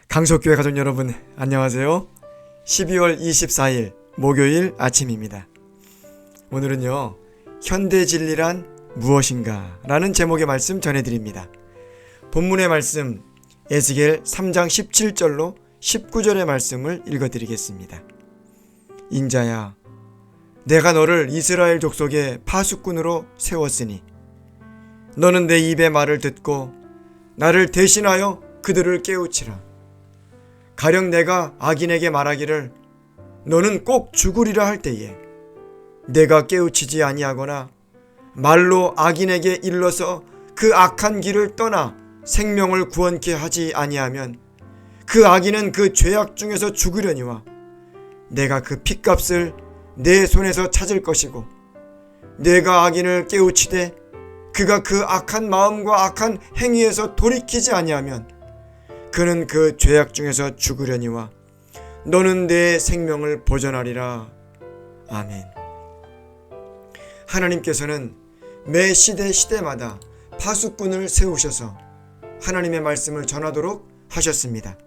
강석교회 가족 여러분, 안녕하세요. 12월 24일 목요일 아침입니다. 오늘은요, 현대진리란 무엇인가? 라는 제목의 말씀 전해드립니다. 본문의 말씀 에스겔 3장 17절로 19절의 말씀을 읽어드리겠습니다. 인자야, 내가 너를 이스라엘 족속의 파수꾼으로 세웠으니 너는 내 입의 말을 듣고 나를 대신하여 그들을 깨우치라. 가령 내가 악인에게 말하기를 너는 꼭 죽으리라 할 때에 내가 깨우치지 아니하거나 말로 악인에게 일러서 그 악한 길을 떠나 생명을 구원케 하지 아니하면 그 악인은 그 죄악 중에서 죽으려니와 내가 그 핏값을 내 손에서 찾을 것이고, 내가 악인을 깨우치되 그가 그 악한 마음과 악한 행위에서 돌이키지 아니하면 그는 그 죄악 중에서 죽으려니와 너는 내 생명을 보전하리라. 아멘. 하나님께서는 매 시대마다 파수꾼을 세우셔서 하나님의 말씀을 전하도록 하셨습니다.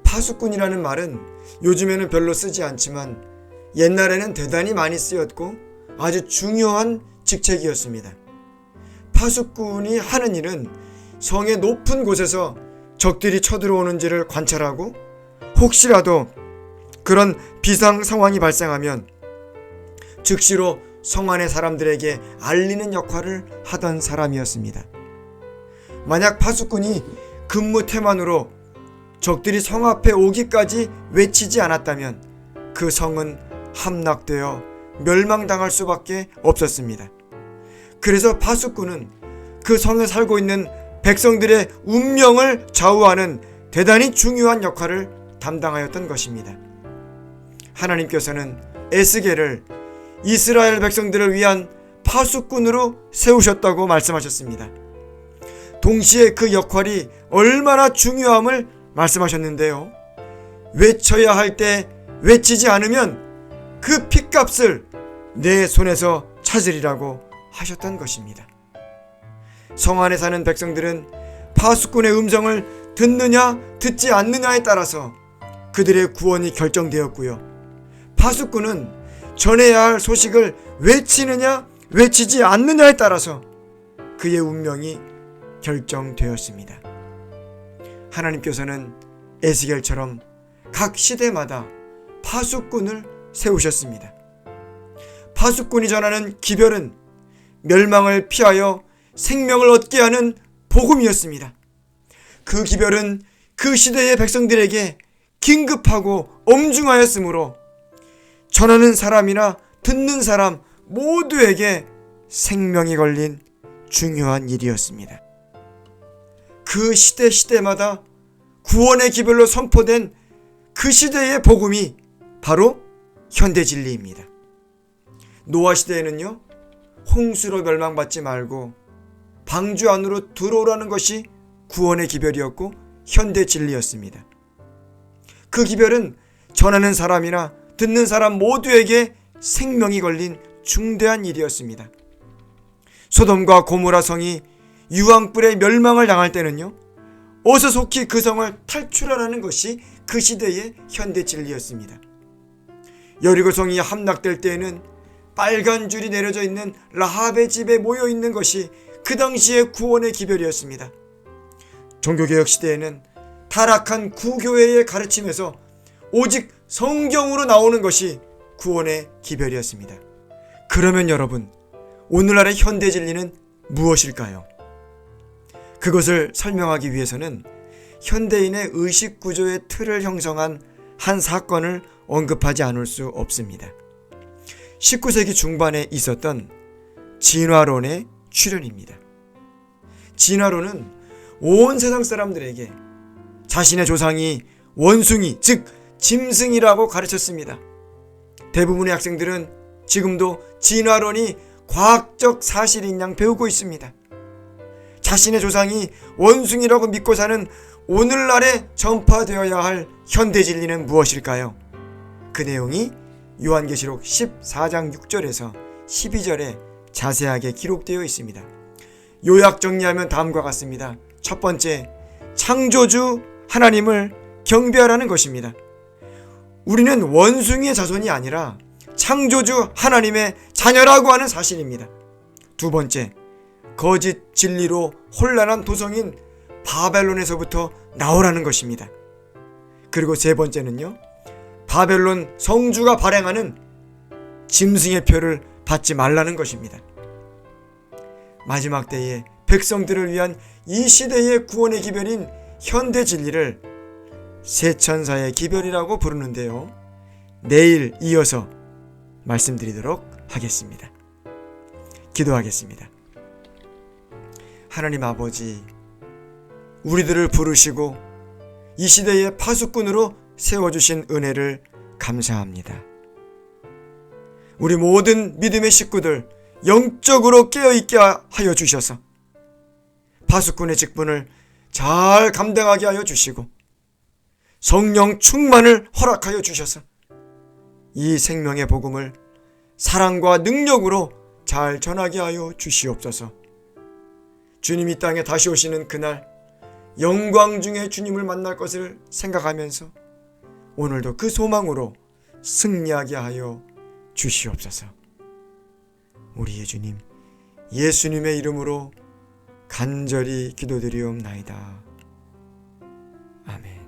파수꾼이라는 말은 요즘에는 별로 쓰지 않지만 옛날에는 대단히 많이 쓰였고 아주 중요한 직책이었습니다. 파수꾼이 하는 일은 성의 높은 곳에서 적들이 쳐들어오는지를 관찰하고 혹시라도 그런 비상 상황이 발생하면 즉시로 성 안의 사람들에게 알리는 역할을 하던 사람이었습니다. 만약 파수꾼이 근무 태만으로 적들이 성 앞에 오기까지 외치지 않았다면 그 성은 함락되어 멸망당할 수밖에 없었습니다. 그래서 파수꾼은 그 성에 살고 있는 백성들의 운명을 좌우하는 대단히 중요한 역할을 담당하였던 것입니다. 하나님께서는 에스겔을 이스라엘 백성들을 위한 파수꾼으로 세우셨다고 말씀하셨습니다. 동시에 그 역할이 얼마나 중요함을 말씀하셨는데요. 외쳐야 할 때 외치지 않으면 그 핏값을 내 손에서 찾으리라고 하셨던 것입니다. 성 안에 사는 백성들은 파수꾼의 음성을 듣느냐 듣지 않느냐에 따라서 그들의 구원이 결정되었고요. 파수꾼은 전해야 할 소식을 외치느냐 외치지 않느냐에 따라서 그의 운명이 결정되었습니다. 하나님께서는 에스겔처럼 각 시대마다 파수꾼을 세우셨습니다. 파수꾼이 전하는 기별은 멸망을 피하여 생명을 얻게 하는 복음이었습니다. 그 기별은 그 시대의 백성들에게 긴급하고 엄중하였으므로 전하는 사람이나 듣는 사람 모두에게 생명이 걸린 중요한 일이었습니다. 그 시대마다 구원의 기별로 선포된 그 시대의 복음이 바로 현대진리입니다. 노아 시대에는요, 홍수로 멸망받지 말고 방주 안으로 들어오라는 것이 구원의 기별이었고 현대 진리였습니다. 그 기별은 전하는 사람이나 듣는 사람 모두에게 생명이 걸린 중대한 일이었습니다. 소돔과 고모라 성이 유황불에 멸망을 당할 때는요, 어서 속히 그 성을 탈출하라는 것이 그 시대의 현대 진리였습니다. 여리고 성이 함락될 때에는 빨간 줄이 내려져 있는 라합의 집에 모여 있는 것이 그 당시의 구원의 기별이었습니다. 종교개혁 시대에는 타락한 구교회의 가르침에서 오직 성경으로 나오는 것이 구원의 기별이었습니다. 그러면 여러분, 오늘날의 현대 진리는 무엇일까요? 그것을 설명하기 위해서는 현대인의 의식 구조의 틀을 형성한 한 사건을 언급하지 않을 수 없습니다. 19세기 중반에 있었던 진화론의 출현입니다. 진화론은 온 세상 사람들에게 자신의 조상이 원숭이, 즉 짐승이라고 가르쳤습니다. 대부분의 학생들은 지금도 진화론이 과학적 사실인 양 배우고 있습니다. 자신의 조상이 원숭이라고 믿고 사는 오늘날에 전파되어야 할 현대진리는 무엇일까요? 그 내용이 요한계시록 14장 6절에서 12절에 자세하게 기록되어 있습니다. 요약 정리하면 다음과 같습니다. 첫 번째, 창조주 하나님을 경배하라는 것입니다. 우리는 원숭이의 자손이 아니라 창조주 하나님의 자녀라고 하는 사실입니다. 두 번째, 거짓 진리로 혼란한 도성인 바벨론에서부터 나오라는 것입니다. 그리고 세 번째는요, 바벨론 성주가 발행하는 짐승의 표를 받지 말라는 것입니다. 마지막 때에 백성들을 위한 이 시대의 구원의 기별인 현대 진리를 세천사의 기별이라고 부르는데요, 내일 이어서 말씀드리도록 하겠습니다. 기도하겠습니다. 하나님 아버지, 우리들을 부르시고 이 시대의 파수꾼으로 세워주신 은혜를 감사합니다. 우리 모든 믿음의 식구들 영적으로 깨어있게 하여 주셔서 파수꾼의 직분을 잘 감당하게 하여 주시고 성령 충만을 허락하여 주셔서 이 생명의 복음을 사랑과 능력으로 잘 전하게 하여 주시옵소서. 주님이 땅에 다시 오시는 그날 영광 중에 주님을 만날 것을 생각하면서 오늘도 그 소망으로 승리하게 하여 주시옵소서. 우리의 주님 예수님의 이름으로 간절히 기도드리옵나이다. 아멘.